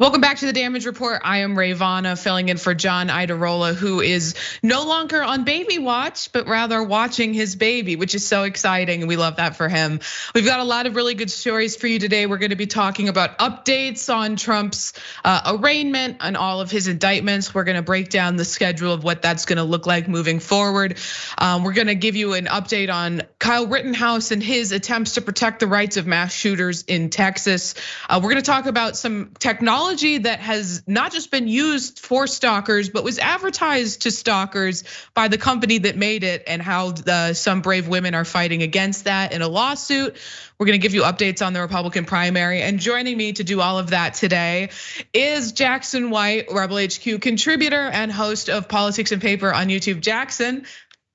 Welcome back to the Damage Report. I am Rayyvana, filling in for John Idarola, who is no longer on baby watch, but rather watching his baby, which is so exciting, and we love that for him. We've got a lot of really good stories for you today. We're gonna be talking about updates on Trump's arraignment and all of his indictments. We're gonna break down the schedule of what that's gonna look like moving forward. We're gonna give you an update on Kyle Rittenhouse and his attempts to protect the rights of mass shooters in Texas. We're gonna talk about some technology that has not just been used for stalkers, but was advertised to stalkers by the company that made it, and how some brave women are fighting against that in a lawsuit. We're gonna give you updates on the Republican primary, and joining me to do all of that today is Jackson White, Rebel HQ contributor and host of Politics and Paper on YouTube. Jackson,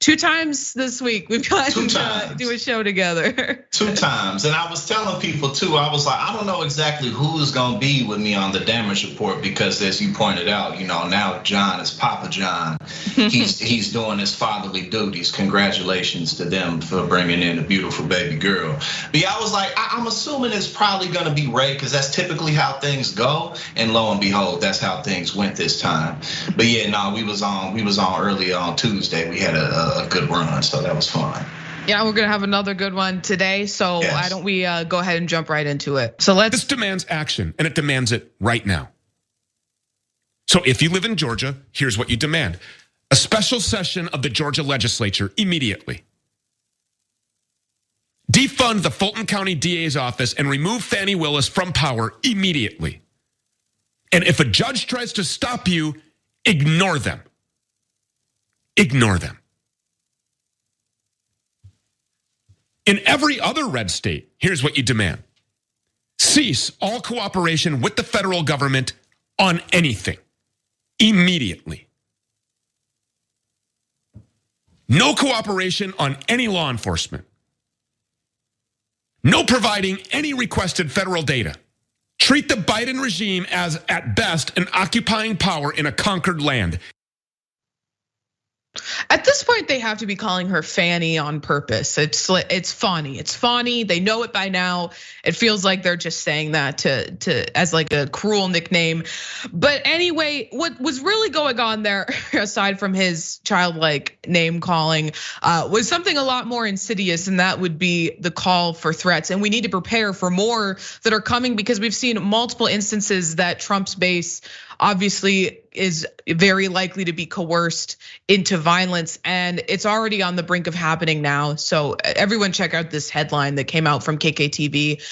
2 times this week we've gotten to do a show together. 2 times, and I was telling people too, I was like, I don't know exactly who's gonna be with me on the Damage Report, because as you pointed out, now John is Papa John. He's doing his fatherly duties. Congratulations to them for bringing in a beautiful baby girl. But yeah, I was like, I'm assuming it's probably gonna be Ray, because that's typically how things go. And lo and behold, that's how things went this time. But yeah, no, we was on earlier on Tuesday. We had a good run, so that was fun. Yeah, we're gonna have another good one today, so yes. Why don't we go ahead and jump right into it? So This demands action, and it demands it right now. So if you live in Georgia, here's what you demand: a special session of the Georgia legislature immediately. Defund the Fulton County DA's office and remove Fani Willis from power immediately. And if a judge tries to stop you, ignore them. Ignore them. In every other red state, here's what you demand: cease all cooperation with the federal government on anything immediately. No cooperation on any law enforcement. No providing any requested federal data. Treat the Biden regime as, at best, an occupying power in a conquered land. At this point, they have to be calling her Fanny on purpose. It's funny. It's funny. They know it by now. It feels like they're just saying that as like a cruel nickname. But anyway, what was really going on there, aside from his childlike name calling, was something a lot more insidious, and that would be the call for threats. And we need to prepare for more that are coming, because we've seen multiple instances that Trump's base obviously is very likely to be coerced into violence, and it's already on the brink of happening now. So everyone check out this headline that came out from KKTV.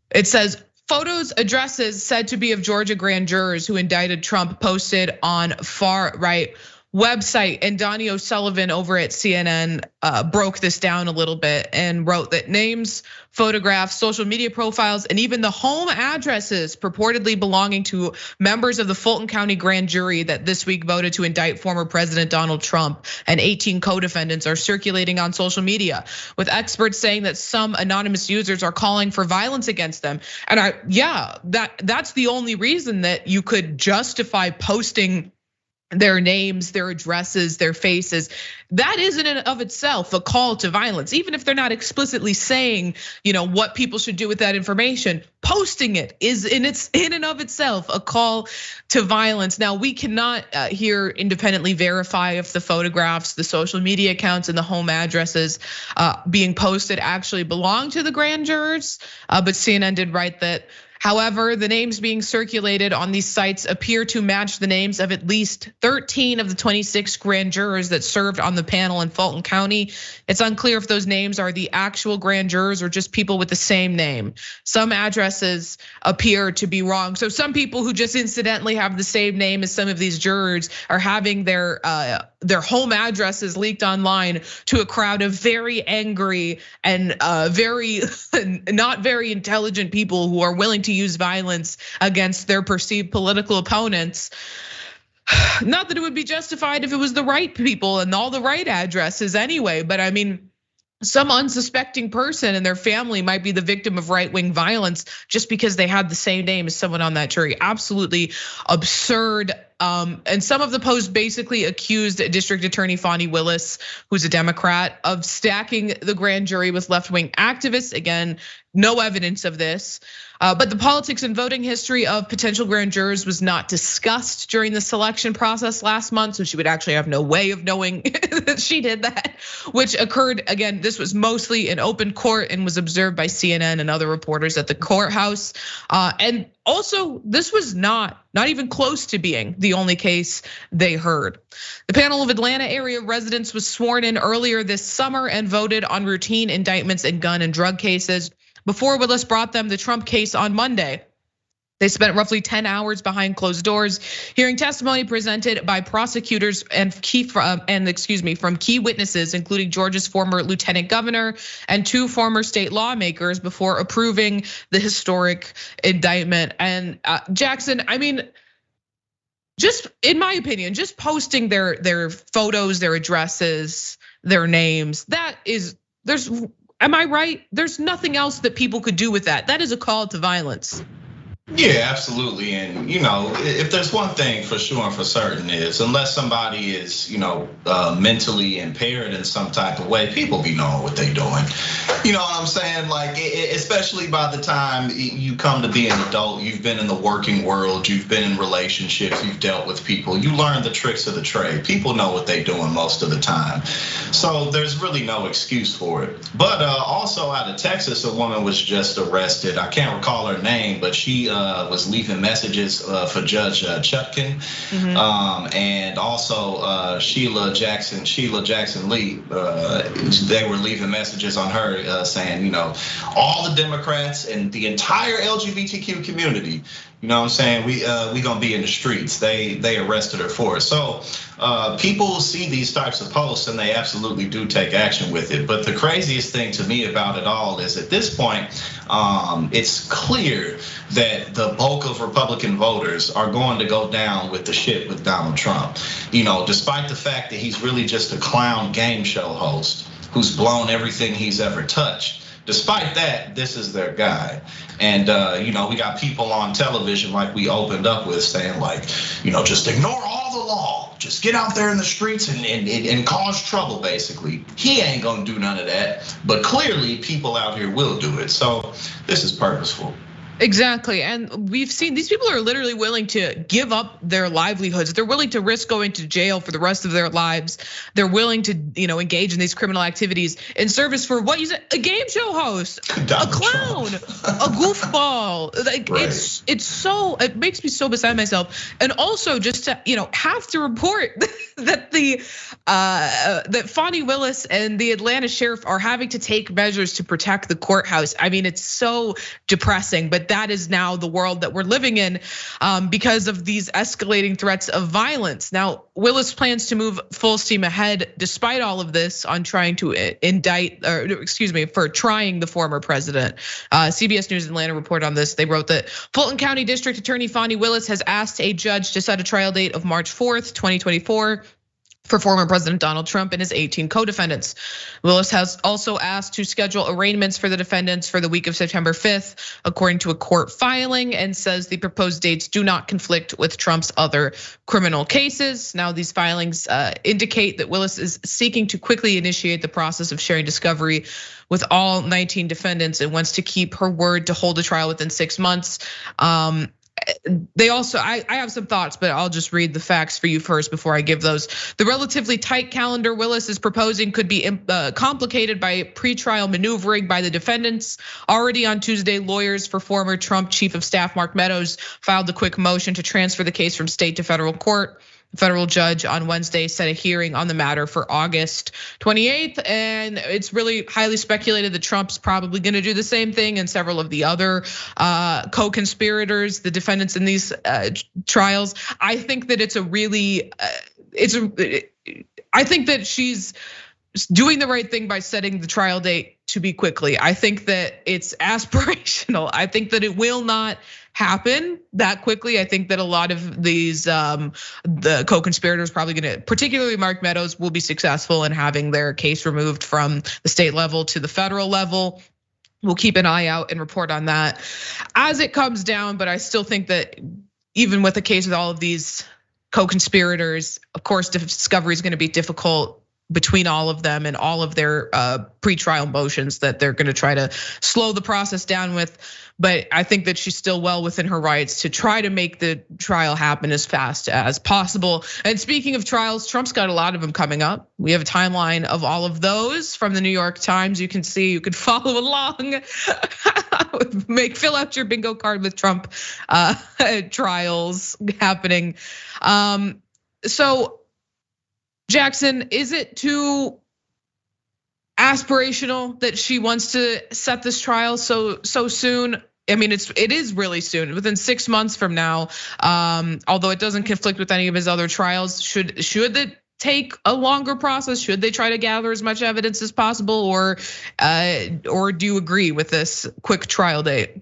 It says, photos, addresses said to be of Georgia grand jurors who indicted Trump posted on far-right website. And Donnie O'Sullivan over at CNN broke this down a little bit and wrote that names, photographs, social media profiles, and even the home addresses purportedly belonging to members of the Fulton County grand jury that this week voted to indict former President Donald Trump and 18 co-defendants are circulating on social media, with experts saying that some anonymous users are calling for violence against them. And that's the only reason that you could justify posting their names, their addresses, their faces. That is in and of itself a call to violence, even if they're not explicitly saying, what people should do with that information. Posting it is in and of itself a call to violence. Now, we cannot here independently verify if the photographs, the social media accounts, and the home addresses being posted actually belong to the grand jurors, but CNN did write that. However, the names being circulated on these sites appear to match the names of at least 13 of the 26 grand jurors that served on the panel in Fulton County. It's unclear if those names are the actual grand jurors or just people with the same name. Some addresses appear to be wrong. So some people who just incidentally have the same name as some of these jurors are having their home addresses leaked online to a crowd of very angry and very not very intelligent people who are willing to use violence against their perceived political opponents. Not that it would be justified if it was the right people and all the right addresses anyway, but I mean, some unsuspecting person and their family might be the victim of right-wing violence just because they had the same name as someone on that jury. Absolutely absurd And some of the posts basically accused District Attorney Fani Willis, who's a Democrat, of stacking the grand jury with left-wing activists. Again, no evidence of this. But the politics and voting history of potential grand jurors was not discussed during the selection process last month. So she would actually have no way of knowing that she did that, which occurred, again, this was mostly in open court and was observed by CNN and other reporters at the courthouse. And also, this was not even close to being the only case they heard. The panel of Atlanta area residents was sworn in earlier this summer and voted on routine indictments in gun and drug cases before Willis brought them the Trump case on Monday. They spent roughly 10 hours behind closed doors, hearing testimony presented by prosecutors and from key witnesses, including Georgia's former lieutenant governor and 2 former state lawmakers, before approving the historic indictment. And Jackson, I mean, just in my opinion, just posting their photos, their addresses, their names, am I right? There's nothing else that people could do with that. That is a call to violence. Yeah, absolutely. And if there's one thing for sure and for certain is, unless somebody is, mentally impaired in some type of way, people be knowing what they doing. You know what I'm saying? Like, especially by the time you come to be an adult, you've been in the working world, you've been in relationships, you've dealt with people, you learn the tricks of the trade. People know what they're doing most of the time. So there's really no excuse for it. But also out of Texas, a woman was just arrested. I can't recall her name, but she was leaving messages for Judge Chutkin, and also Sheila Jackson Lee. They were leaving messages on her saying, all the Democrats and the entire LGBTQ community, you know what I'm saying, we gonna be in the streets. They arrested her for it. So people see these types of posts and they absolutely do take action with it. But the craziest thing to me about it all is, at this point, it's clear that the bulk of Republican voters are going to go down with the shit with Donald Trump. Despite the fact that he's really just a clown game show host who's blown everything he's ever touched. Despite that, this is their guy. And we got people on television, like we opened up with, saying like, just ignore all the law, just get out there in the streets and cause trouble, basically. He ain't gonna do none of that, but clearly people out here will do it. So this is purposeful. Exactly, and we've seen these people are literally willing to give up their livelihoods. They're willing to risk going to jail for the rest of their lives. They're willing to, engage in these criminal activities in service for what you said, a game show host, a clown, a goofball. Like, right. It makes me so beside myself. And also just to, have to report that that Fani Willis and the Atlanta sheriff are having to take measures to protect the courthouse. I mean, it's so depressing, but that is now the world that we're living in because of these escalating threats of violence. Now, Willis plans to move full steam ahead despite all of this on trying to for trying the former president. CBS News Atlanta reported on this. They wrote that Fulton County District Attorney Fani Willis has asked a judge to set a trial date of March 4th, 2024. For former President Donald Trump and his 18 co-defendants. Willis has also asked to schedule arraignments for the defendants for the week of September 5th, according to a court filing, and says the proposed dates do not conflict with Trump's other criminal cases. Now, these filings indicate that Willis is seeking to quickly initiate the process of sharing discovery with all 19 defendants and wants to keep her word to hold a trial within 6 months. They also, I have some thoughts, but I'll just read the facts for you first before I give those. The relatively tight calendar Willis is proposing could be complicated by pretrial maneuvering by the defendants. Already on Tuesday, lawyers for former Trump Chief of Staff Mark Meadows filed a quick motion to transfer the case from state to federal court. The federal judge on Wednesday set a hearing on the matter for August 28th, and it's really highly speculated that Trump's probably going to do the same thing, and several of the other co-conspirators, the defendants in these trials. I think that I think that she's doing the right thing by setting the trial date to be quickly. I think that it's aspirational. I think that it will not happen that quickly. I think that a lot of these, the co-conspirators probably gonna, particularly Mark Meadows, will be successful in having their case removed from the state level to the federal level. We'll keep an eye out and report on that as it comes down. But I still think that even with the case with all of these co-conspirators. Of course, discovery is going to be difficult between all of them and all of their pretrial motions that they're going to try to slow the process down with. But I think that she's still well within her rights to try to make the trial happen as fast as possible. And speaking of trials, Trump's got a lot of them coming up. We have a timeline of all of those from the New York Times. You can see, you could follow along, fill out your bingo card with Trump trials happening. So Jackson, is it too aspirational that she wants to set this trial so soon? I mean, it is really soon, within 6 months from now. Although it doesn't conflict with any of his other trials. Should it take a longer process? Should they try to gather as much evidence as possible, or do you agree with this quick trial date?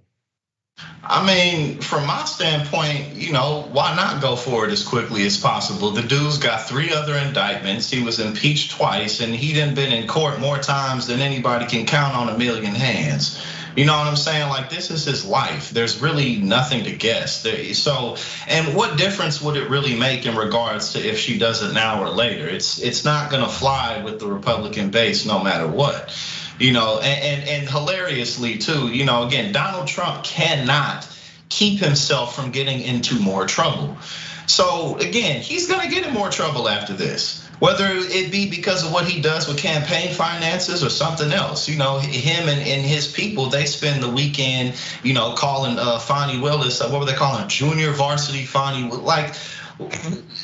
I mean, from my standpoint, why not go forward as quickly as possible? The dude's got 3 other indictments. He was impeached twice, and he done been in court more times than anybody can count on a million hands. You know what I'm saying? Like, this is his life. There's really nothing to guess. So, and what difference would it really make in regards to if she does it now or later? It's not gonna fly with the Republican base no matter what. And hilariously too, again, Donald Trump cannot keep himself from getting into more trouble. So again, he's gonna get in more trouble after this, whether it be because of what he does with campaign finances or something else. Him and his people, they spend the weekend, calling Fani Willis, what were they calling her? Junior varsity Fani, like,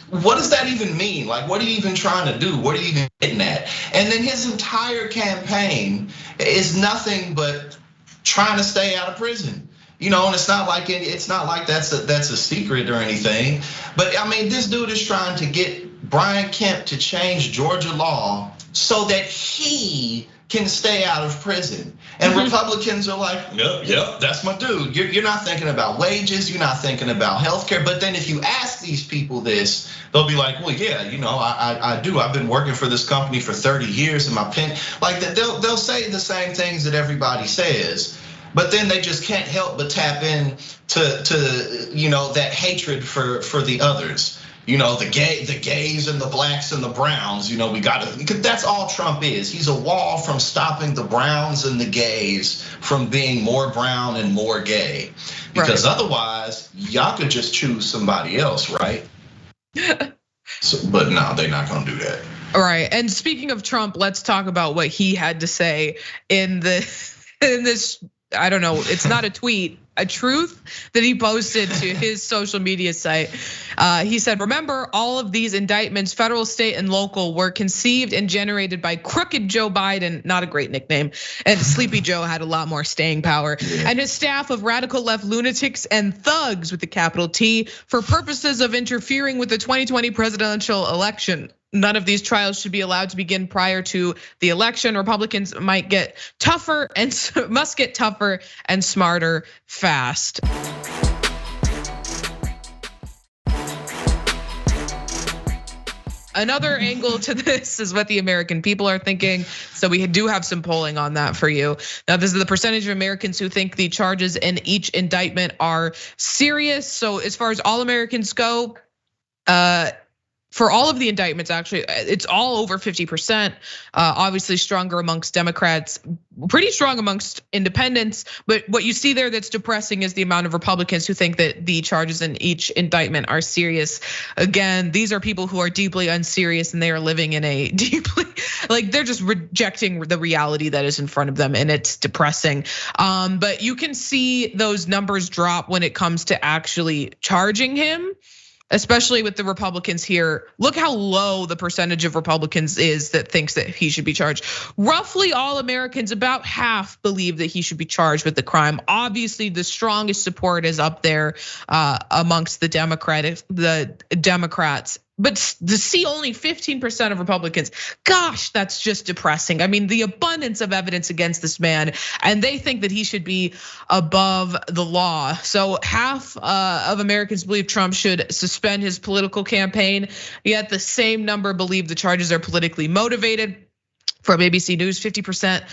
what does that even mean? Like, what are you even trying to do? What are you even getting at? And then his entire campaign is nothing but trying to stay out of prison. And it's not like that's a secret or anything. But I mean, this dude is trying to get Brian Kemp to change Georgia law so that he can stay out of prison. And Republicans are like, yeah, that's my dude. You're not thinking about wages, you're not thinking about healthcare. But then if you ask these people this, they'll be like, well, yeah, I do. I've been working for this company for 30 years and my pen, like they'll say the same things that everybody says. But then they just can't help but tap in to that hatred for the others. The gays and the blacks and the browns, because that's all Trump is. He's a wall from stopping the browns and the gays from being more brown and more gay. Because otherwise, y'all could just choose somebody else, right? But no, they're not gonna do that. All right, and speaking of Trump, let's talk about what he had to say in this, I don't know, it's not a tweet, a truth that he posted to his social media site. He said, remember, all of these indictments, federal, state, and local, were conceived and generated by crooked Joe Biden, not a great nickname, and Sleepy Joe had a lot more staying power, and his staff of radical left lunatics and thugs with the capital T for purposes of interfering with the 2020 presidential election. None of these trials should be allowed to begin prior to the election. Republicans must get tougher and smarter fast. Another angle to this is what the American people are thinking. So we do have some polling on that for you. Now, this is the percentage of Americans who think the charges in each indictment are serious. So as far as all Americans go, for all of the indictments, actually, it's all over 50%. Obviously stronger amongst Democrats, pretty strong amongst independents. But what you see there that's depressing is the amount of Republicans who think that the charges in each indictment are serious. Again, these are people who are deeply unserious and they are living in a deeply, like they're just rejecting the reality that is in front of them, and it's depressing. But you can see those numbers drop when it comes to actually charging him, especially with the Republicans here. Look how low the percentage of Republicans is that thinks that he should be charged. Roughly all Americans, about half, believe that he should be charged with the crime. Obviously, the strongest support is up there amongst the Democrats. But to see only 15% of Republicans, gosh, that's just depressing. I mean, the abundance of evidence against this man, and they think that he should be above the law. So half of Americans believe Trump should suspend his political campaign, yet the same number believe the charges are politically motivated. From ABC News, 50%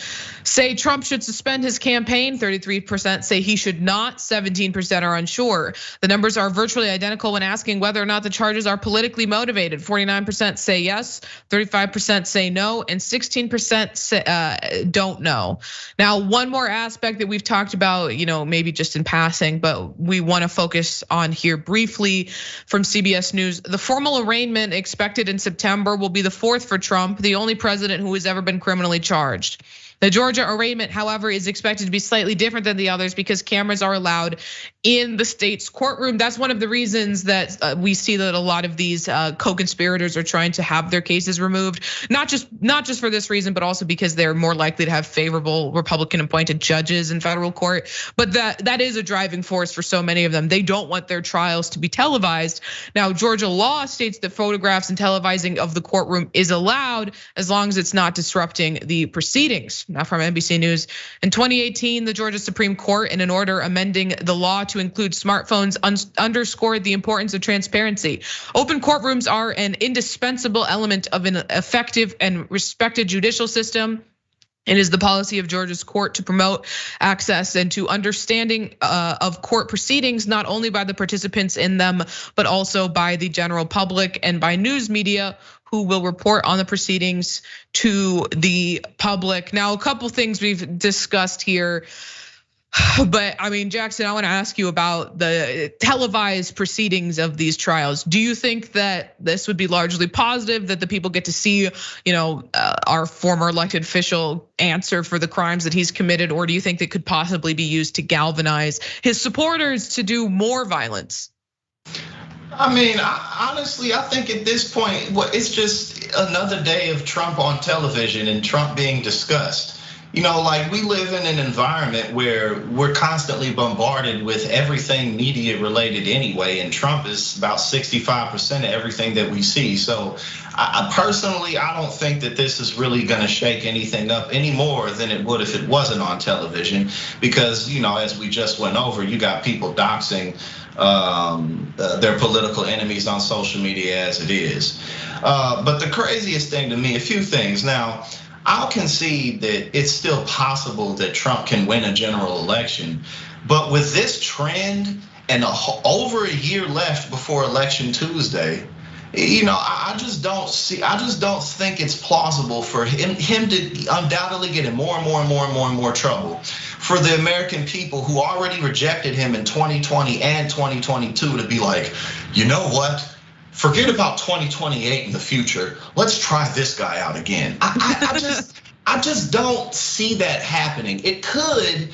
say Trump should suspend his campaign, 33% say he should not, 17% are unsure. The numbers are virtually identical when asking whether or not the charges are politically motivated. 49% say yes, 35% say no, and 16% don't know. Now, one more aspect that we've talked about, maybe just in passing, but we want to focus on here briefly from CBS News. The formal arraignment expected in September will be the fourth for Trump, the only president who has ever been criminally charged. The Georgia arraignment, however, is expected to be slightly different than the others because cameras are allowed in the state's courtroom. That's one of the reasons that we see that a lot of these co-conspirators are trying to have their cases removed. Not just for this reason, but also because they're more likely to have favorable Republican-appointed judges in federal court. But that is a driving force for so many of them. They don't want their trials to be televised. Now, Georgia law states that photographs and televising of the courtroom is allowed as long as it's not disrupting the proceedings. Now, from NBC News, in 2018, the Georgia Supreme Court, in an order amending the law to include smartphones, underscored the importance of transparency. Open courtrooms are an indispensable element of an effective and respected judicial system. It is the policy of Georgia's court to promote access and to understanding of court proceedings, not only by the participants in them, but also by the general public and by news media who will report on the proceedings to the public. Now, a couple things we've discussed here. But I mean, Jackson, I want to ask you about the televised proceedings of these trials. Do you think that this would be largely positive, that the people get to see, our former elected official answer for the crimes that he's committed? Or do you think that could possibly be used to galvanize his supporters to do more violence? I mean, honestly, I think at this point, it's just another day of Trump on television and Trump being discussed. Like we live in an environment where we're constantly bombarded with everything media related anyway, and Trump is about 65% of everything that we see. So I personally, I don't think that this is really gonna shake anything up any more than it would if it wasn't on television, because as we just went over, you got people doxing their political enemies on social media as it is. But the craziest thing to me, a few things. Now, I'll concede that it's still possible that Trump can win a general election, but with this trend and over a year left before Election Tuesday, I just don't think it's plausible for him to undoubtedly get in more and more trouble. For the American people who already rejected him in 2020 and 2022 to be like, you know what? Forget about 2028 in the future. Let's try this guy out again. I just don't see that happening. It could,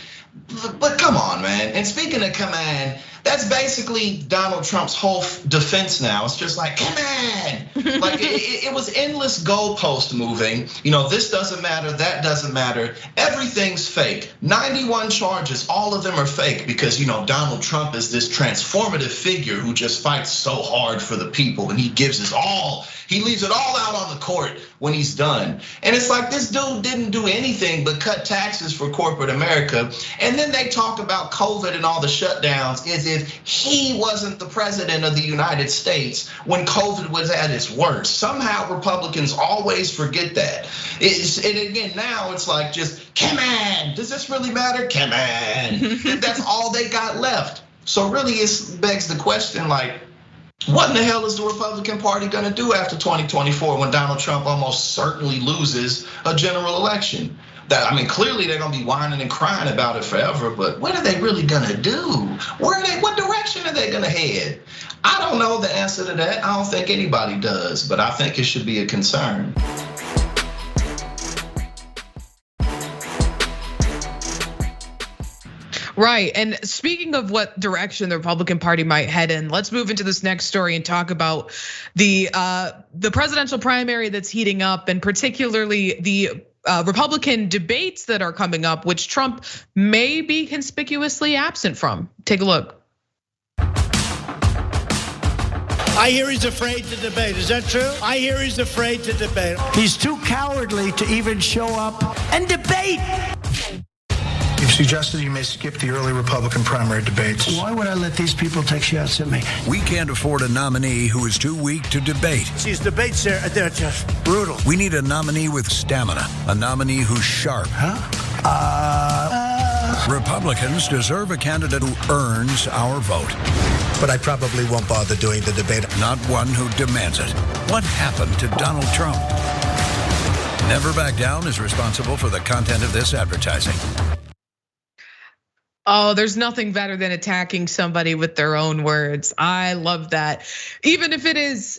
but come on, man. And speaking of come on, that's basically Donald Trump's whole defense now. It's just like, come on. Like it was endless goalpost moving. This doesn't matter, that doesn't matter. Everything's fake. 91 charges, all of them are fake because Donald Trump is this transformative figure who just fights so hard for the people and he gives his all. He leaves it all out on the court when he's done. And it's like this dude didn't do anything but cut taxes for corporate America. And then they talk about COVID and all the shutdowns as if he wasn't the president of the United States when COVID was at its worst. Somehow Republicans always forget that. And again, now it's like just, come on, does this really matter? Come on. That's all they got left. So really it begs the question, like, what in the hell is the Republican Party gonna do after 2024 when Donald Trump almost certainly loses a general election? Clearly they're gonna be whining and crying about it forever, but what are they really gonna do? What direction are they gonna head? I don't know the answer to that. I don't think anybody does, but I think it should be a concern. Right, and speaking of what direction the Republican Party might head in, let's move into this next story and talk about the presidential primary that's heating up, and particularly the Republican debates that are coming up, which Trump may be conspicuously absent from. Take a look. I hear he's afraid to debate. Is that true? I hear he's afraid to debate. He's too cowardly to even show up and debate. You've suggested you may skip the early Republican primary debates. Why would I let these people take shots at me? We can't afford a nominee who is too weak to debate. These debates, they're just brutal. We need a nominee with stamina, a nominee who's sharp. Republicans deserve a candidate who earns our vote. But I probably won't bother doing the debate. Not one who demands it. What happened to Donald Trump? Never Back Down is responsible for the content of this advertising. Oh, there's nothing better than attacking somebody with their own words. I love that. Even if it is,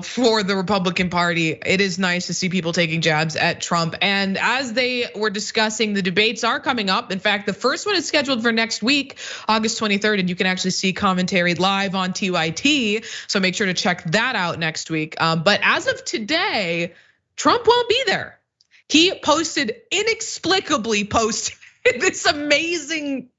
for the Republican Party, it is nice to see people taking jabs at Trump. And as they were discussing, the debates are coming up. In fact, the first one is scheduled for next week, August 23rd, and you can actually see commentary live on TYT. So make sure to check that out next week. But as of today, Trump won't be there. He inexplicably posted this amazing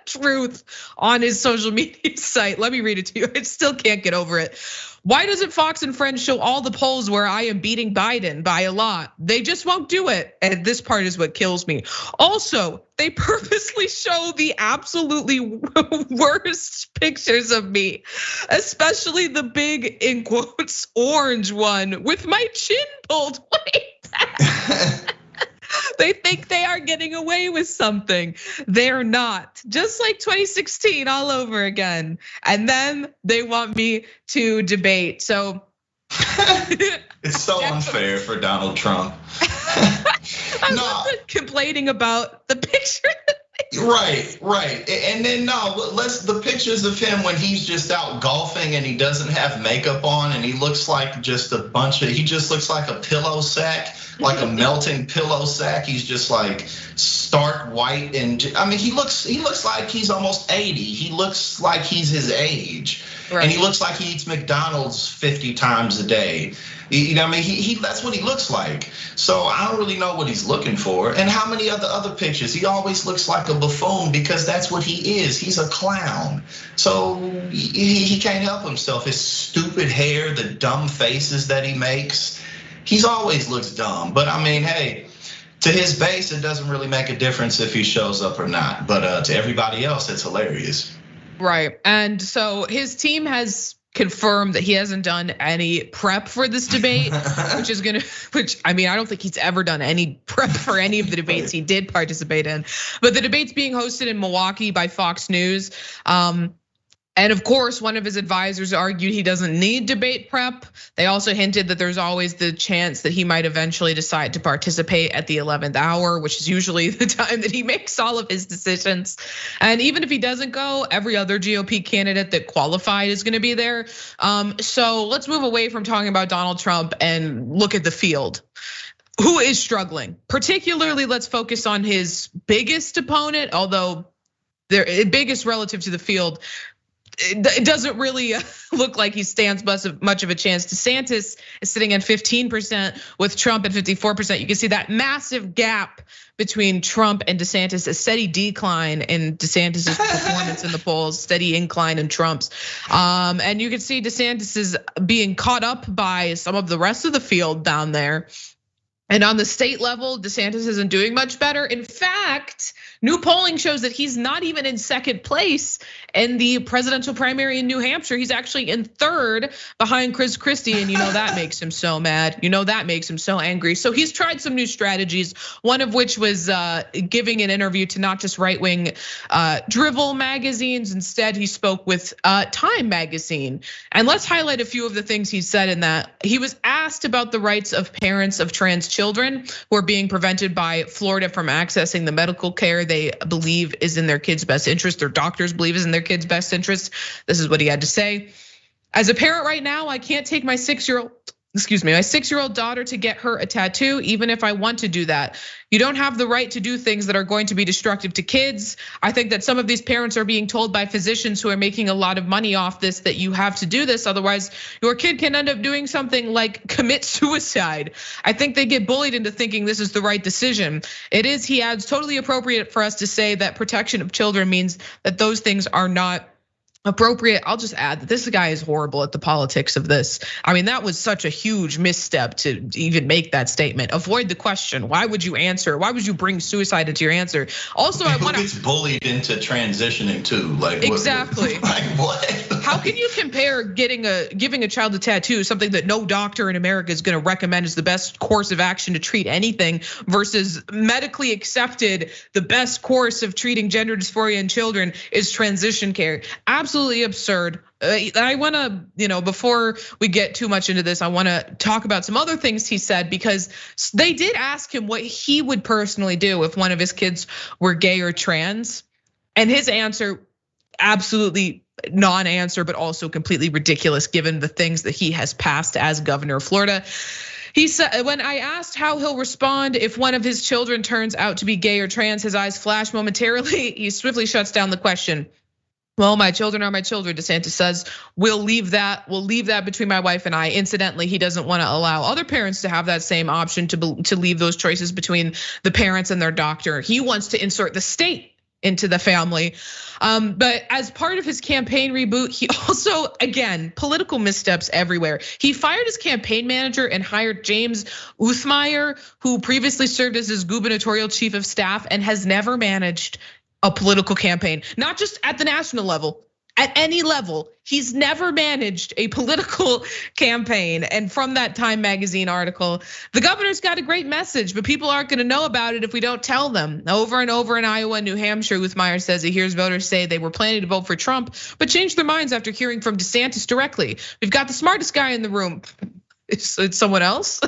truth on his social media site. Let me read it to you. I still can't get over it. Why doesn't Fox and Friends show all the polls where I am beating Biden by a lot? They just won't do it. And this part is what kills me. Also, they purposely show the absolutely worst pictures of me, especially the big, in quotes, orange one with my chin pulled. Wait. They think they are getting away with something. They're not. Just like 2016 all over again. And then they want me to debate. So it's so unfair for Donald Trump. I love complaining about the picture. Right. And then the pictures of him when he's just out golfing and he doesn't have makeup on and he looks like just he just looks like a pillow sack, like a melting pillow sack. He's just like stark white, and I mean he looks like he's almost 80. He looks like he's his age. Right. And he looks like he eats McDonald's 50 times a day. That's what he looks like. So I don't really know what he's looking for. And how many other pictures? He always looks like a buffoon because that's what he is. He's a clown. So he can't help himself. His stupid hair, the dumb faces that he makes. He's always looks dumb. But I mean, hey, to his base, it doesn't really make a difference if he shows up or not. But to everybody else, it's hilarious. Right. And so his team has confirmed that he hasn't done any prep for this debate, which I don't think he's ever done any prep for any of the debates he did participate in. But the debate's being hosted in Milwaukee by Fox News. And of course, one of his advisors argued he doesn't need debate prep. They also hinted that there's always the chance that he might eventually decide to participate at the 11th hour, which is usually the time that he makes all of his decisions. And even if he doesn't go, every other GOP candidate that qualified is gonna be there. So let's move away from talking about Donald Trump and look at the field. Who is struggling? Particularly, let's focus on his biggest opponent, although they're biggest relative to the field. It doesn't really look like he stands much of a chance. DeSantis is sitting at 15% with Trump at 54%. You can see that massive gap between Trump and DeSantis, a steady decline in DeSantis's performance in the polls, steady incline in Trump's. And you can see DeSantis is being caught up by some of the rest of the field down there. And on the state level, DeSantis isn't doing much better. In fact, new polling shows that he's not even in second place in the presidential primary in New Hampshire. He's actually in third behind Chris Christie, and that makes him so mad. That makes him so angry. So he's tried some new strategies, one of which was giving an interview to not just right-wing drivel magazines. Instead, he spoke with Time magazine. And let's highlight a few of the things he said in that. He was asked about the rights of parents of trans children who are being prevented by Florida from accessing the medical care they believe is in their kids' best interest, their doctors believe is in their kids' best interest. This is what he had to say. As a parent right now, I can't take my 6-year-old daughter to get her a tattoo, even if I want to do that. You don't have the right to do things that are going to be destructive to kids. I think that some of these parents are being told by physicians who are making a lot of money off this that you have to do this, otherwise your kid can end up doing something like commit suicide. I think they get bullied into thinking this is the right decision. It is, he adds, totally appropriate for us to say that protection of children means that those things are not appropriate. I'll just add that this guy is horrible at the politics of this. I mean, that was such a huge misstep to even make that statement. Avoid the question. Why would you answer? Why would you bring suicide into your answer? Also, I want to. Gets bullied into transitioning too. Like exactly. Like what? How can you compare giving a child a tattoo, something that no doctor in America is going to recommend as the best course of action to treat anything, versus medically accepted the best course of treating gender dysphoria in children is transition care? Absolutely absurd. I want to, before we get too much into this, I want to talk about some other things he said, because they did ask him what he would personally do if one of his kids were gay or trans. And his answer, absolutely non-answer, but also completely ridiculous given the things that he has passed as governor of Florida. He said, when I asked how he'll respond if one of his children turns out to be gay or trans, his eyes flash momentarily. He swiftly shuts down the question. Well, my children are my children, DeSantis says. We'll leave that between my wife and I. Incidentally, he doesn't want to allow other parents to have that same option to leave those choices between the parents and their doctor. He wants to insert the state into the family. But as part of his campaign reboot, he also, again, political missteps everywhere. He fired his campaign manager and hired James Uthmeyer, who previously served as his gubernatorial chief of staff and has never managed a political campaign, not just at the national level, at any level. He's never managed a political campaign. And from that Time magazine article, the governor's got a great message, but people aren't gonna know about it if we don't tell them. Over and over in Iowa and New Hampshire, Uthmeyer says he hears voters say they were planning to vote for Trump, but changed their minds after hearing from DeSantis directly. We've got the smartest guy in the room. It's someone else,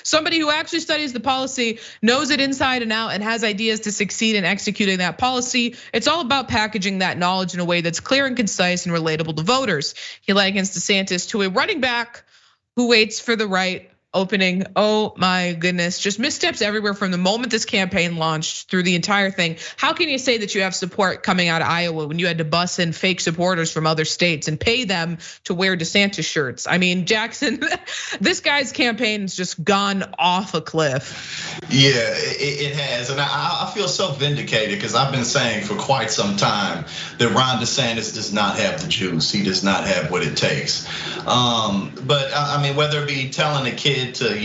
somebody who actually studies the policy, knows it inside and out, and has ideas to succeed in executing that policy. It's all about packaging that knowledge in a way that's clear and concise and relatable to voters. He likens DeSantis to a running back who waits for the right opening. Oh my goodness, just missteps everywhere from the moment this campaign launched through the entire thing. How can you say that you have support coming out of Iowa when you had to bus in fake supporters from other states and pay them to wear DeSantis shirts? I mean, Jackson, this guy's campaign has just gone off a cliff. Yeah, it has, and I feel so vindicated because I've been saying for quite some time that Ron DeSantis does not have the juice. He does not have what it takes. But I mean, whether it be telling a kid to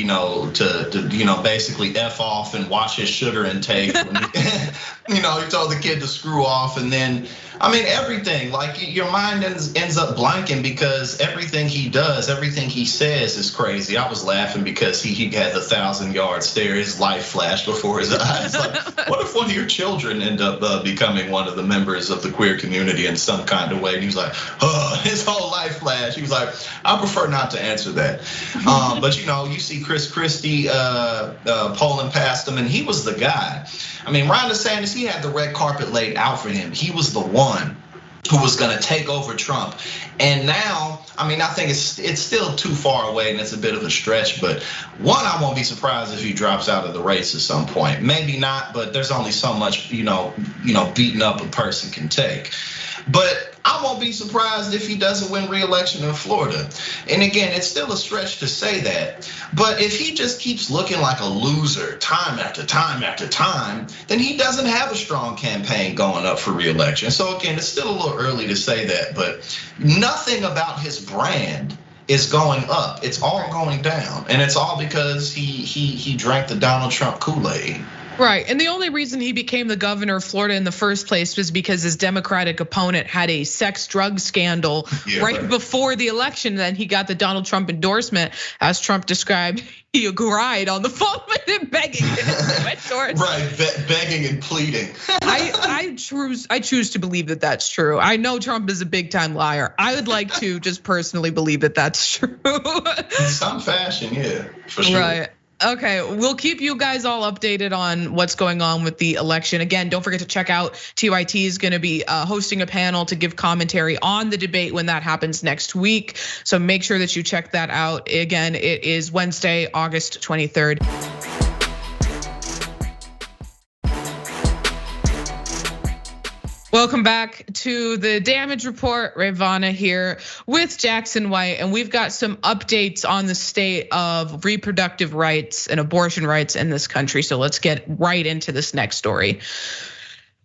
basically F off and watch his sugar intake. He told the kid to screw off, and then I mean everything. Like your mind ends up blanking because everything he does, everything he says is crazy. I was laughing because he had the 1,000-yard stare. His life flashed before his eyes. Like, what if one of your children end up becoming one of the members of the queer community in some kind of way? And he was like, his whole life flashed. He was like, I prefer not to answer that. But you see Chris Christie polling past him, and he was the guy. I mean, Ron DeSantis, he had the red carpet laid out for him. He was the one who was gonna take over Trump. And now, I mean, I think it's still too far away and it's a bit of a stretch, but one, I won't be surprised if he drops out of the race at some point. Maybe not, but there's only so much, beating up a person can take. But I won't be surprised if he doesn't win re-election in Florida. And again, it's still a stretch to say that. But if he just keeps looking like a loser time after time after time, then he doesn't have a strong campaign going up for re-election. So again, it's still a little early to say that, but nothing about his brand is going up. It's all going down. And it's all because he drank the Donald Trump Kool-Aid. Right, and the only reason he became the governor of Florida in the first place was because his Democratic opponent had a sex drug scandal right before the election. Then he got the Donald Trump endorsement, as Trump described. He cried on the phone with him, begging in his sweat shorts. Right, begging and pleading. I choose to believe that that's true. I know Trump is a big time liar. I would like to just personally believe that that's true. In some fashion, yeah, for sure. Right. Okay, we'll keep you guys all updated on what's going on with the election. Again, don't forget to check out TYT is gonna be hosting a panel to give commentary on the debate when that happens next week. So make sure that you check that out. Again, it is Wednesday, August 23rd. Welcome back to the Damage Report. Rayyvana here with Jackson White, and we've got some updates on the state of reproductive rights and abortion rights in this country. So let's get right into this next story.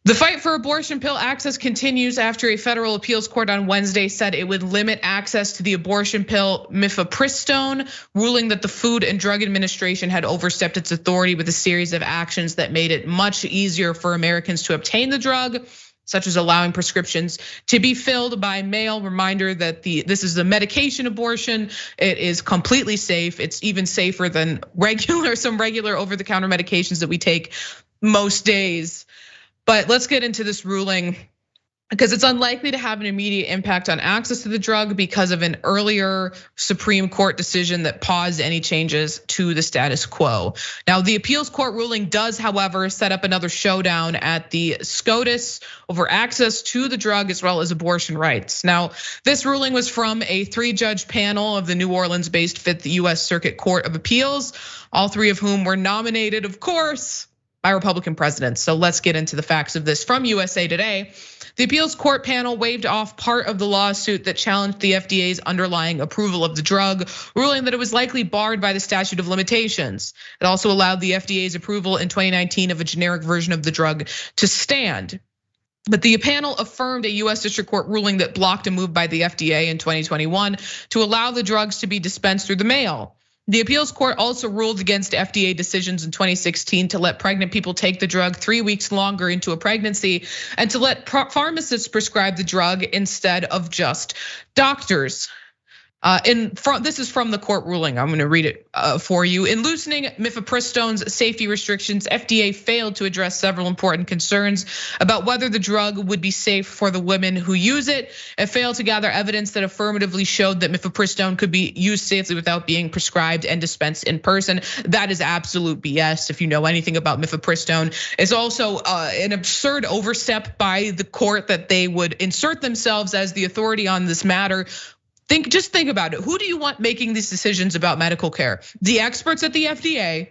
The fight for abortion pill access continues after a federal appeals court on Wednesday said it would limit access to the abortion pill mifepristone, ruling that the Food and Drug Administration had overstepped its authority with a series of actions that made it much easier for Americans to obtain the drug, such as allowing prescriptions to be filled by mail. Reminder that this is a medication abortion. It is completely safe. It's even safer than some regular over-the-counter medications that we take most days. But let's get into this ruling because it's unlikely to have an immediate impact on access to the drug because of an earlier Supreme Court decision that paused any changes to the status quo. Now, the appeals court ruling does, however, set up another showdown at the SCOTUS over access to the drug as well as abortion rights. Now, this ruling was from a 3-judge panel of the New Orleans-based 5th US Circuit Court of Appeals, all 3 of whom were nominated, of course, by Republican presidents. So let's get into the facts of this from USA Today. The appeals court panel waived off part of the lawsuit that challenged the FDA's underlying approval of the drug, ruling that it was likely barred by the statute of limitations. It also allowed the FDA's approval in 2019 of a generic version of the drug to stand. But the panel affirmed a US District Court ruling that blocked a move by the FDA in 2021 to allow the drugs to be dispensed through the mail. The appeals court also ruled against FDA decisions in 2016 to let pregnant people take the drug 3 weeks longer into a pregnancy and to let pharmacists prescribe the drug instead of just doctors. This is from the court ruling. I'm going to read it for you. In loosening mifepristone's safety restrictions, FDA failed to address several important concerns about whether the drug would be safe for the women who use it. It failed to gather evidence that affirmatively showed that mifepristone could be used safely without being prescribed and dispensed in person. That is absolute BS. If you know anything about mifepristone, it's also an absurd overstep by the court that they would insert themselves as the authority on this matter. Just think about it. Who do you want making these decisions about medical care? The experts at the FDA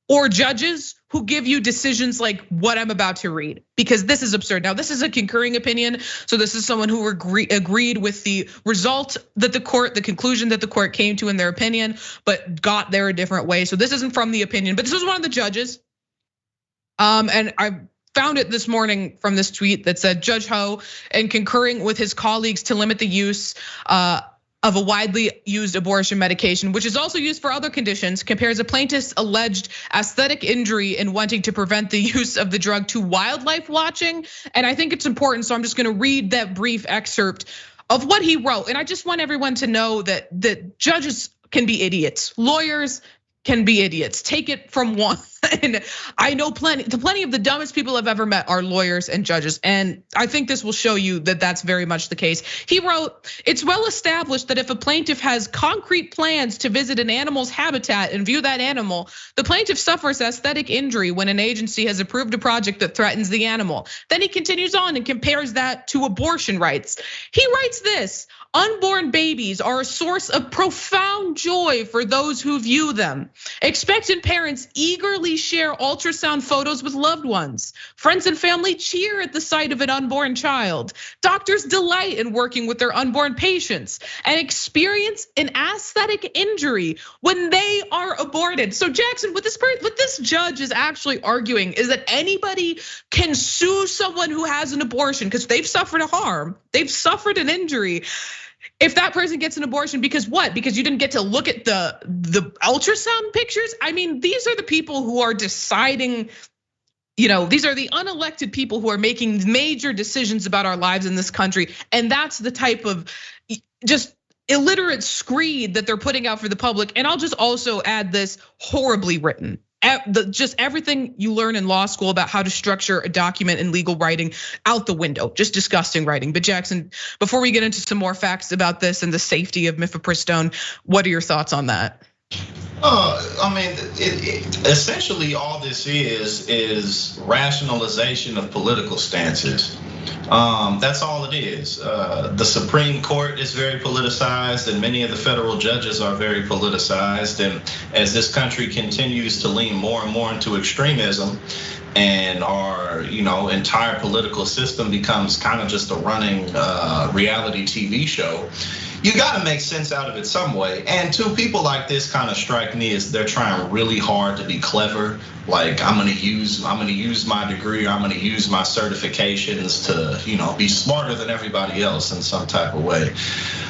or judges who give you decisions like what I'm about to read? Because this is absurd. Now, this is a concurring opinion. So this is someone who agreed with the result that the conclusion that the court came to in their opinion, but got there a different way. So this isn't from the opinion, but this was one of the judges. And I found it this morning from this tweet that said Judge Ho, and concurring with his colleagues to limit the use of a widely used abortion medication, which is also used for other conditions, compares a plaintiff's alleged aesthetic injury in wanting to prevent the use of the drug to wildlife watching. And I think it's important, so I'm just gonna read that brief excerpt of what he wrote. And I just want everyone to know that judges can be idiots, lawyers can be idiots. Take it from one. And I know plenty of the dumbest people I've ever met are lawyers and judges. And I think this will show you that that's very much the case. He wrote, it's well established that if a plaintiff has concrete plans to visit an animal's habitat and view that animal, the plaintiff suffers aesthetic injury when an agency has approved a project that threatens the animal. Then he continues on and compares that to abortion rights. He writes this: unborn babies are a source of profound joy for those who view them. Expectant parents eagerly share ultrasound photos with loved ones. Friends and family cheer at the sight of an unborn child. Doctors delight in working with their unborn patients and experience an aesthetic injury when they are aborted. So Jackson, what this judge is actually arguing is that anybody can sue someone who has an abortion because they've suffered a harm, they've suffered an injury. If that person gets an abortion, because what? Because you didn't get to look at the ultrasound pictures? I mean, these are the people who are deciding, these are the unelected people who are making major decisions about our lives in this country. And that's the type of just illiterate screed that they're putting out for the public. And I'll just also add this: horribly written. Just everything you learn in law school about how to structure a document in legal writing out the window, just disgusting writing. But Jackson, before we get into some more facts about this and the safety of mifepristone, what are your thoughts on that? I mean, essentially all this is rationalization of political stances. That's all it is. The Supreme Court is very politicized, and many of the federal judges are very politicized. And as this country continues to lean more and more into extremism, and our entire political system becomes kind of just a running reality TV show, you got to make sense out of it some way. And two, people like this kind of strike me as they're trying really hard to be clever. Like, I'm gonna use my degree, or I'm gonna use my certifications to, be smarter than everybody else in some type of way.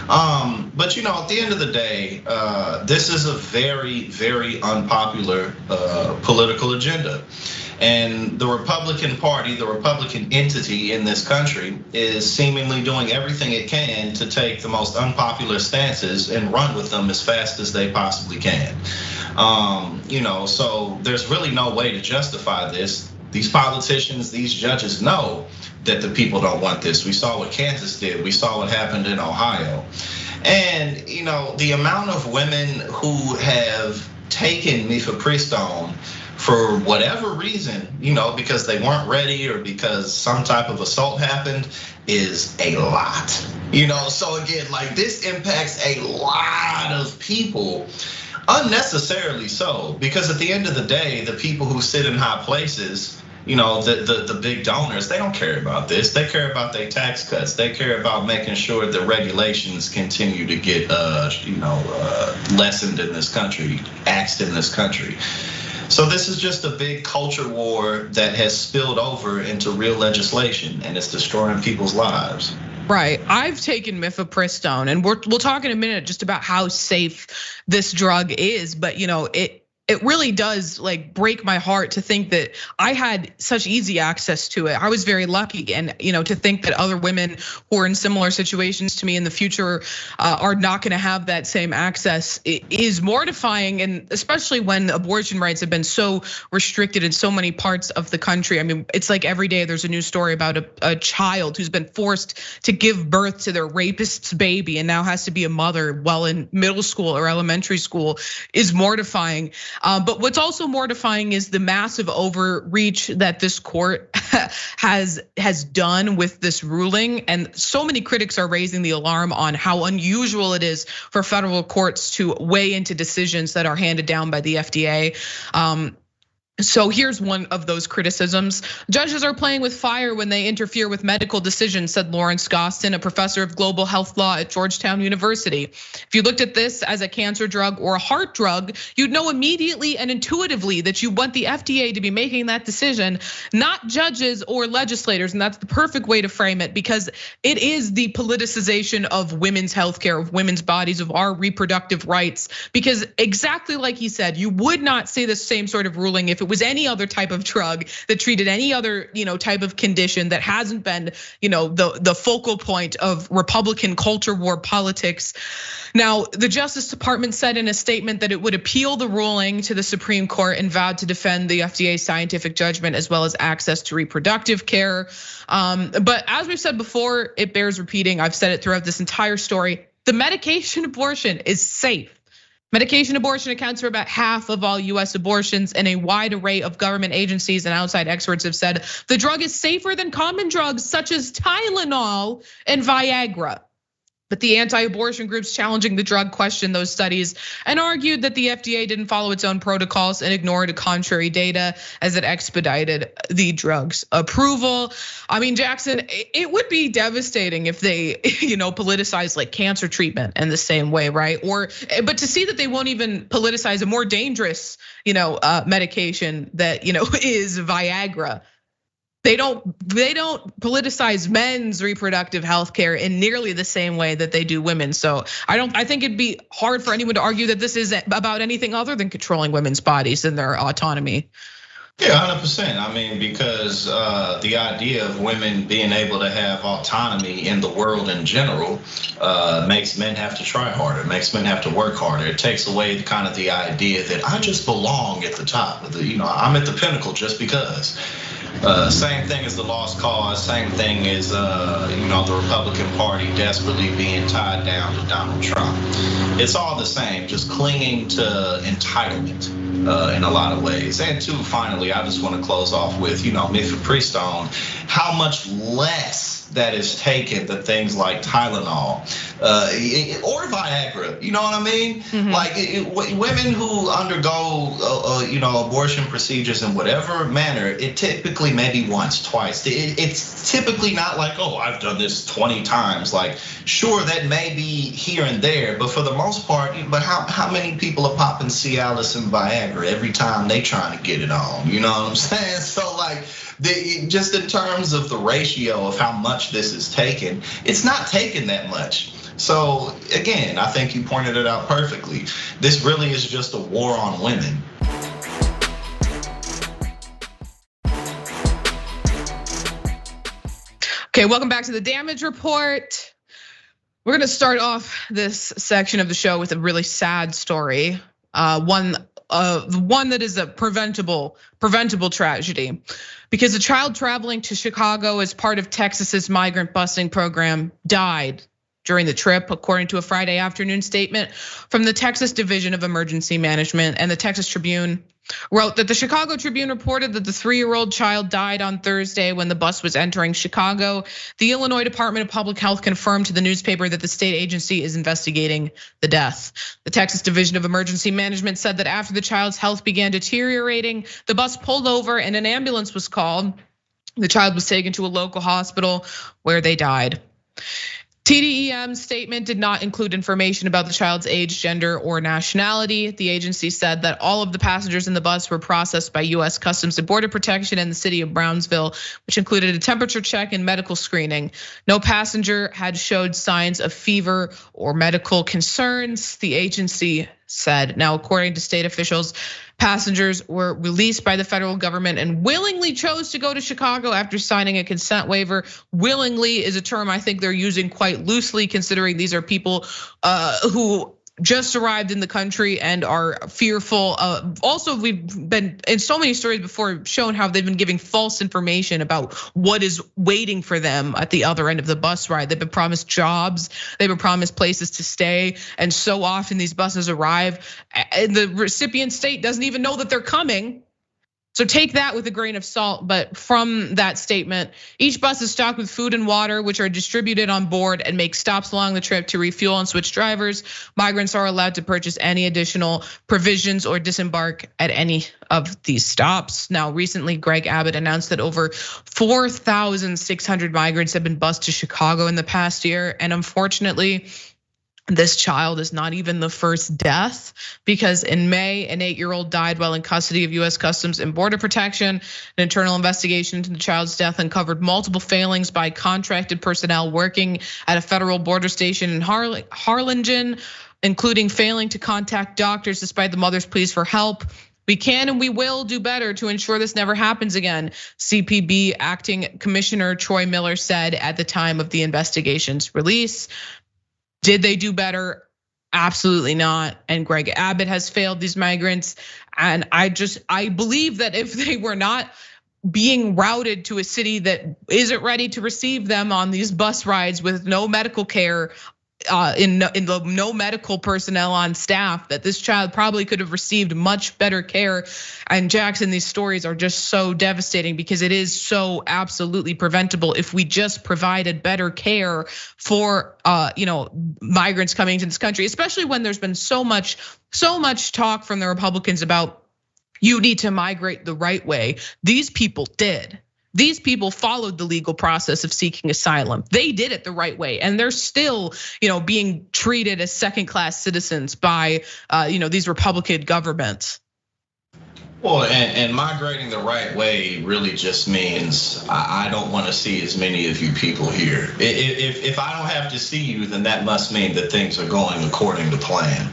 But at the end of the day, this is a very, very unpopular political agenda. And the Republican Party, the Republican entity in this country, is seemingly doing everything it can to take the most unpopular stances and run with them as fast as they possibly can. So there's really no way to justify this. These politicians, these judges know that the people don't want this. We saw what Kansas did. We saw what happened in Ohio. And, the amount of women who have taken mifepristone for whatever reason, because they weren't ready or because some type of assault happened, is a lot. So again, like, this impacts a lot of people, unnecessarily so, because at the end of the day, the people who sit in high places, the big donors, they don't care about this. They care about their tax cuts. They care about making sure the regulations continue to get, lessened in this country, axed in this country. So this is just a big culture war that has spilled over into real legislation, and it's destroying people's lives. Right. I've taken mifepristone, and we'll talk in a minute just about how safe this drug is, but it really does break my heart to think that I had such easy access to it. I was very lucky, and to think that other women who are in similar situations to me in the future are not going to have that same access is mortifying, and especially when abortion rights have been so restricted in so many parts of the country. I mean, it's like every day there's a new story about a child who's been forced to give birth to their rapist's baby and now has to be a mother while in middle school or elementary school is mortifying. But what's also mortifying is the massive overreach that this court has done with this ruling. And so many critics are raising the alarm on how unusual it is for federal courts to weigh into decisions that are handed down by the FDA. So here's one of those criticisms. Judges are playing with fire when they interfere with medical decisions, said Lawrence Gostin, a professor of global health law at Georgetown University. If you looked at this as a cancer drug or a heart drug, you'd know immediately and intuitively that you want the FDA to be making that decision, not judges or legislators. And that's the perfect way to frame it, because it is the politicization of women's healthcare, of women's bodies, of our reproductive rights. Because exactly like he said, you would not see the same sort of ruling if it was any other type of drug that treated any other, type of condition that hasn't been, the focal point of Republican culture war politics. Now, the Justice Department said in a statement that it would appeal the ruling to the Supreme Court and vowed to defend the FDA's scientific judgment as well as access to reproductive care. But as we've said before, it bears repeating. I've said it throughout this entire story. The medication abortion is safe. Medication abortion accounts for about half of all US abortions, and a wide array of government agencies and outside experts have said the drug is safer than common drugs such as Tylenol and Viagra. But the anti-abortion groups challenging the drug questioned those studies and argued that the FDA didn't follow its own protocols and ignored contrary data as it expedited the drug's approval. I mean, Jackson, it would be devastating if they, politicize like cancer treatment in the same way, right? But to see that they won't even politicize a more dangerous, medication that, is Viagra. They don't politicize men's reproductive health care in nearly the same way that they do women. So I think it'd be hard for anyone to argue that this is about anything other than controlling women's bodies and their autonomy. Yeah, 100%. I mean, because the idea of women being able to have autonomy in the world in general makes men have to try harder, makes men have to work harder. It takes away kind of the idea that I just belong at the top. I'm at the pinnacle just because. Same thing as the lost cause, same thing as the Republican Party desperately being tied down to Donald Trump. It's all the same, just clinging to entitlement in a lot of ways. And two, finally, I just want to close off with, mifepristone, how much less that is taken than things like Tylenol or Viagra. You know what I mean? Like women who undergo abortion procedures in whatever manner, it typically maybe once, twice. It's typically not like, oh, I've done this 20 times. Like, sure, that may be here and there, but for the most part, but how many people are popping Cialis and Viagra every time they trying to get it on? You know what I'm saying? So like, just in terms of the ratio of how much this is taken, it's not taken that much. So again, I think you pointed it out perfectly. This really is just a war on women. Okay, welcome back to the damage report. We're gonna start off this section of the show with a really sad story. One that is a preventable tragedy, because a child traveling to Chicago as part of Texas's migrant busing program died during the trip, according to a Friday afternoon statement from the Texas Division of Emergency Management. And the Texas Tribune wrote that the Chicago Tribune reported that the 3-year-old child died on Thursday when the bus was entering Chicago. The Illinois Department of Public Health confirmed to the newspaper that the state agency is investigating the death. The Texas Division of Emergency Management said that after the child's health began deteriorating, the bus pulled over and an ambulance was called. The child was taken to a local hospital where they died. TDEM's statement did not include information about the child's age, gender, or nationality. The agency said that all of the passengers in the bus were processed by US Customs and Border Protection in the city of Brownsville, which included a temperature check and medical screening. No passenger had showed signs of fever or medical concerns, the agency said. Now, according to state officials, passengers were released by the federal government and willingly chose to go to Chicago after signing a consent waiver. Willingly is a term I think they're using quite loosely, considering these are people who just arrived in the country and are fearful. Also, we've been in so many stories before shown how they've been giving false information about what is waiting for them at the other end of the bus ride. They've been promised jobs, they've been promised places to stay, and so often these buses arrive and the recipient state doesn't even know that they're coming. So take that with a grain of salt, but from that statement, each bus is stocked with food and water, which are distributed on board and make stops along the trip to refuel and switch drivers. Migrants are allowed to purchase any additional provisions or disembark at any of these stops. Now, recently, Greg Abbott announced that over 4,600 migrants have been bused to Chicago in the past year, and unfortunately, this child is not even the first death, because in May, an 8-year-old died while in custody of US Customs and Border Protection. An internal investigation into the child's death uncovered multiple failings by contracted personnel working at a federal border station in Harlingen, including failing to contact doctors despite the mother's pleas for help. We can and we will do better to ensure this never happens again, CPB Acting Commissioner Troy Miller said at the time of the investigation's release. Did they do better? Absolutely not. And Greg Abbott has failed these migrants. And I believe that if they were not being routed to a city that isn't ready to receive them on these bus rides with no medical care, no medical personnel on staff, that this child probably could have received much better care. And Jackson, these stories are just so devastating because it is so absolutely preventable if we just provided better care for migrants coming into this country, especially when there's been so much talk from the Republicans about you need to migrate the right way. These people did. These people followed the legal process of seeking asylum. They did it the right way, and they're still, being treated as second-class citizens by, these Republican governments. Well, and migrating the right way really just means I don't want to see as many of you people here. If I don't have to see you, then that must mean that things are going according to plan.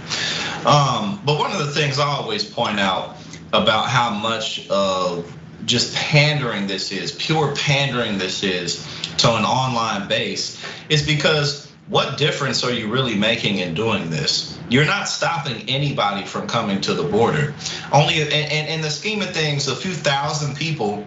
But one of the things I always point out about how much of just pandering this is, pure pandering this is to an online base, is because what difference are you really making in doing this? You're not stopping anybody from coming to the border. Only in the scheme of things, a few thousand people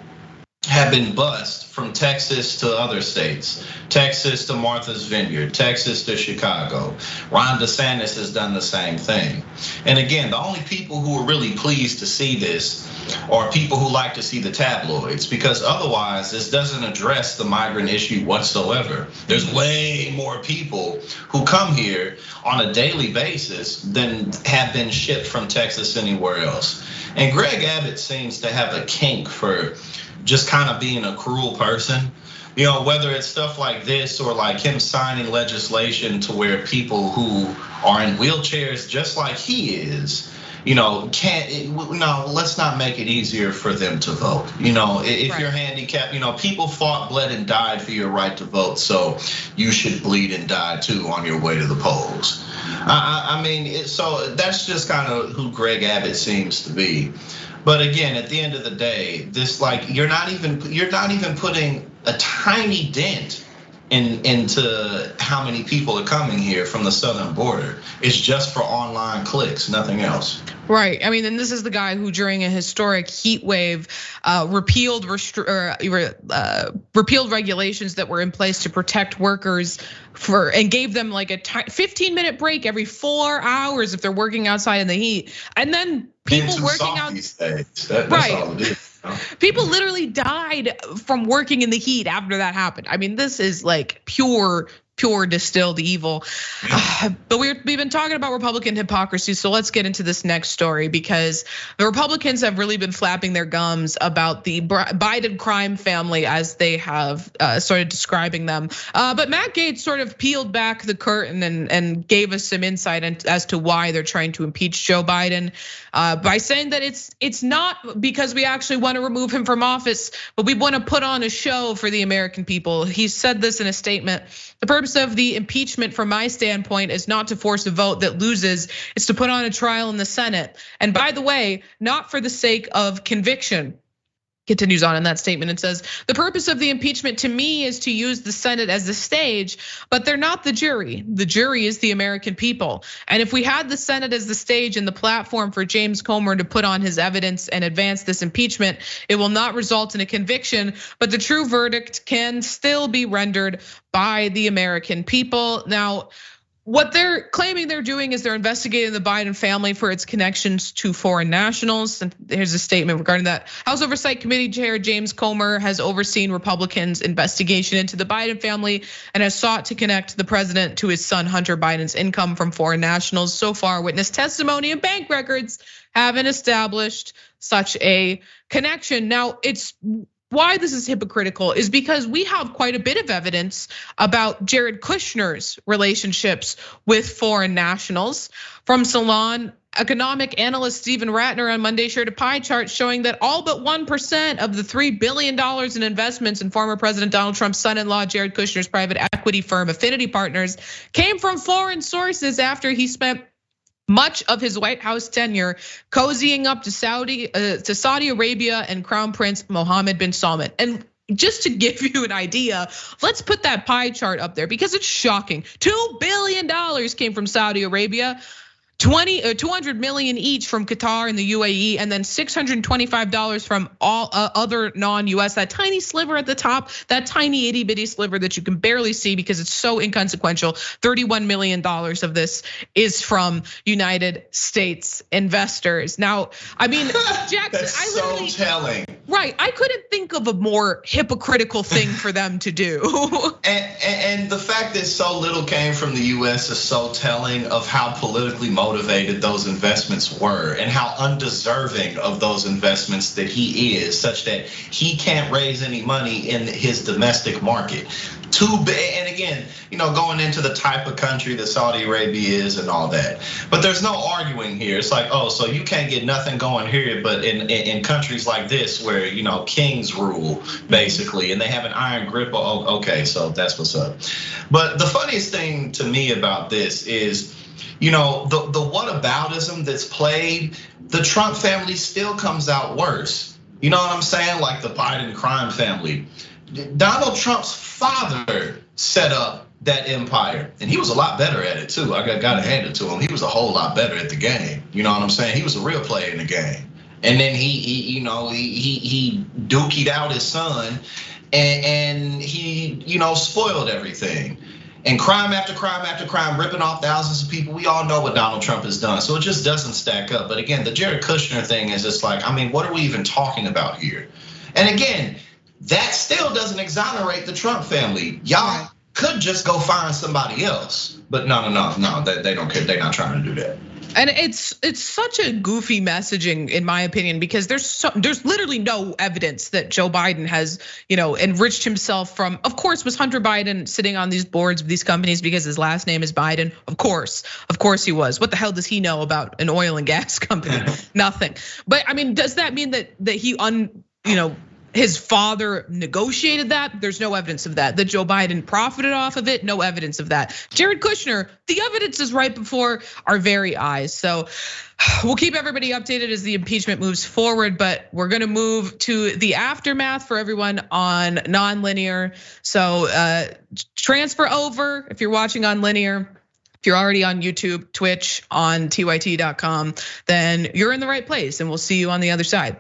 have been bused from Texas to other states, Texas to Martha's Vineyard, Texas to Chicago. Ron DeSantis has done the same thing. And again, the only people who are really pleased to see this are people who like to see the tabloids, because otherwise this doesn't address the migrant issue whatsoever. There's way more people who come here on a daily basis than have been shipped from Texas anywhere else. And Greg Abbott seems to have a kink for just kind of being a cruel person. You know, whether it's stuff like this or like him signing legislation to where people who are in wheelchairs just like he is, you know, let's not make it easier for them to vote. You know, if you're handicapped, you know, people fought, bled, and died for your right to vote. So you should bleed and die too on your way to the polls. I mean, so that's just kind of who Greg Abbott seems to be. But again, at the end of the day, this like you're not even putting a tiny dent into how many people are coming here from the southern border. It's just for online clicks, nothing else. Right. I mean, and this is the guy who, during a historic heat wave, repealed regulations that were in place to protect workers and gave them like a 15-minute break every 4 hours if they're working outside in the heat. And then people working out. That's all it is. People literally died from working in the heat after that happened. I mean, this is like pure distilled evil. But we've been talking about Republican hypocrisy, so let's get into this next story, because the Republicans have really been flapping their gums about the Biden crime family as they have started describing them. But Matt Gaetz sort of peeled back the curtain and gave us some insight as to why they're trying to impeach Joe Biden by saying that it's not because we actually want to remove him from office, but we want to put on a show for the American people. He said this in a statement. The purpose of the impeachment, from my standpoint, is not to force a vote that loses. It's to put on a trial in the Senate. And by the way, not for the sake of conviction. Continues on in that statement and says, the purpose of the impeachment to me is to use the Senate as the stage, but they're not the jury. The jury is the American people. And if we had the Senate as the stage and the platform for James Comer to put on his evidence and advance this impeachment, it will not result in a conviction, but the true verdict can still be rendered by the American people. Now, what they're claiming they're doing is they're investigating the Biden family for its connections to foreign nationals. And here's a statement regarding that. House Oversight Committee Chair James Comer has overseen Republicans' investigation into the Biden family and has sought to connect the president to his son Hunter Biden's income from foreign nationals. So far, witness testimony and bank records haven't established such a connection. Now, it's why this is hypocritical is because we have quite a bit of evidence about Jared Kushner's relationships with foreign nationals. From Salon, economic analyst Stephen Ratner on Monday shared a pie chart showing that all but 1% of the $3 billion in investments in former President Donald Trump's son-in-law Jared Kushner's private equity firm Affinity Partners came from foreign sources after he spent much of his White House tenure cozying up to Saudi Arabia and Crown Prince Mohammed bin Salman. And just to give you an idea, let's put that pie chart up there because it's shocking. $2 billion came from Saudi Arabia. 200 million each from Qatar and the UAE, and then $625 from all other non-US. That tiny sliver at the top, that tiny itty bitty sliver that you can barely see because it's so inconsequential. $31 million of this is from United States investors. Now, I mean, Jackson, that's so telling. Right, I couldn't think of a more hypocritical thing for them to do. And the fact that so little came from the US is so telling of how politically motivated those investments were and how undeserving of those investments that he is, such that he can't raise any money in his domestic market. And again, going into the type of country that Saudi Arabia is and all that. But there's no arguing here. It's like, oh, so you can't get nothing going here, but in countries like this where kings rule basically, and they have an iron grip. Oh, okay, so that's what's up. But the funniest thing to me about this is, the whataboutism that's played. The Trump family still comes out worse. You know what I'm saying? Like the Biden crime family. Donald Trump's father set up that empire, and he was a lot better at it too. I gotta hand it to him. He was a whole lot better at the game. You know what I'm saying? He was a real player in the game. And then he dookied out his son, and he, spoiled everything. And crime after crime after crime, ripping off thousands of people. We all know what Donald Trump has done. So it just doesn't stack up. But again, the Jared Kushner thing is just like, what are we even talking about here? And again, that still doesn't exonerate the Trump family. Y'all could just go find somebody else. But no, they don't care. They're not trying to do that. And it's such a goofy messaging, in my opinion, because there's literally no evidence that Joe Biden has, enriched himself from. Of course, was Hunter Biden sitting on these boards of these companies because his last name is Biden? Of course he was. What the hell does he know about an oil and gas company? Nothing. But does that mean that he his father negotiated that? There's no evidence of that. That Joe Biden profited off of it? No evidence of that. Jared Kushner, the evidence is right before our very eyes. So we'll keep everybody updated as the impeachment moves forward, but we're gonna move to the aftermath for everyone on nonlinear. So transfer over if you're watching on linear. If you're already on YouTube, Twitch, on tyt.com, then you're in the right place, and we'll see you on the other side.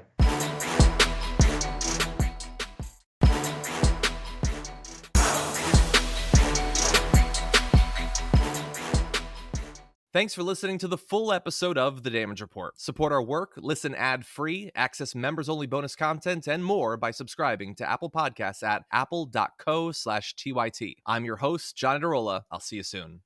Thanks for listening to the full episode of The Damage Report. Support our work, listen ad-free, access members-only bonus content, and more by subscribing to Apple Podcasts at apple.co/TYT. I'm your host, John Adarola. I'll see you soon.